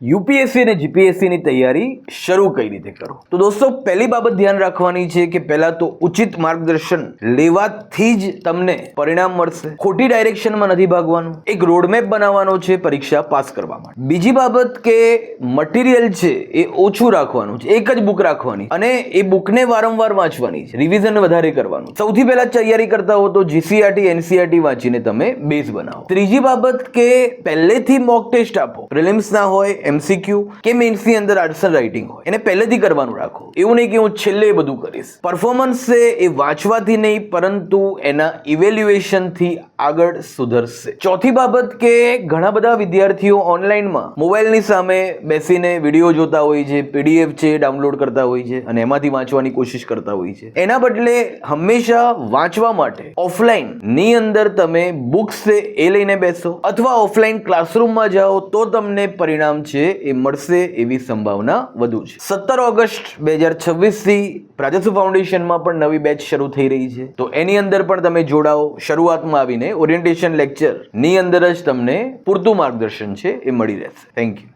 UPSC અને GPSC ની તૈયારી શરૂ કઈ રીતે કરો? તો દોસ્તો, પહેલી બાબત ધ્યાન રાખવાની છે કે પહેલા તો ઉચિત માર્ગદર્શન લેવાથી જ તમને પરિણામ મળશે. ખોટી ડાયરેક્શનમાં નથી ભાગવાનું. એક રોડમેપ બનાવવાનો છે પરીક્ષા પાસ કરવા માટે. બીજી બાબત કે મટીરિયલ છે એ ઓછું રાખવાનું છે, એક જ બુક રાખવાની અને એ બુકને વારંવાર વાંચવાની છે, રિવિઝન વધારે કરવાનું. સૌથી પહેલા તૈયારી કરતા હો તો જીસીઆરટી એનસીઆરટી વાંચીને તમે બેઝ બનાવો. ત્રીજી બાબત કે પહેલેથી મોક ટેસ્ટ આપો. પ્રિલિમ્સ ના હોય, એમસીક્યુ કે મેન્સની અંદર આન્સર રાઇટિંગ હોય, એને પહેલેથી કરવાનું રાખો. એવું નહીં કે હું છેલ્લે બધું કરીશ. પરફોર્મન્સ છે એ વાંચવાથી નહીં પરંતુ એના ઇવેલ્યુએશનથી આગળ સુધરશે. ચોથી બાબત કે ઘણા બધા વિદ્યાર્થીઓ ઓનલાઈનમાં મોબાઈલની સામે બેસીને વિડીયો જોતા હોય છે, પીડીએફ છે ડાઉનલોડ કરતા હોય છે અને એમાંથી વાંચવાની કોશિશ કરતા હોય છે. એના બદલે હંમેશા વાંચવા માટે ઓફલાઈન ની અંદર તમે બુક્સ છે એ લઈને બેસો અથવા ઓફલાઈન ક્લાસરૂમમાં જાઓ તો તમને પરિણામ છે એ મળશે એવી સંભાવના વધુ છે. 17 ઓગસ્ટ 2026 થી પ્રાજસુ ફાઉન્ડેશનમાં પણ નવી બેચ શરૂ થઈ રહી છે, તો એની અંદર પણ તમે જોડાઓ. શરૂઆતમાં આવીને ઓરિએન્ટેશન લેક્ચર ની અંદર જ તમને પૂરતું માર્ગદર્શન છે એ મળી રહેશે. Thank you.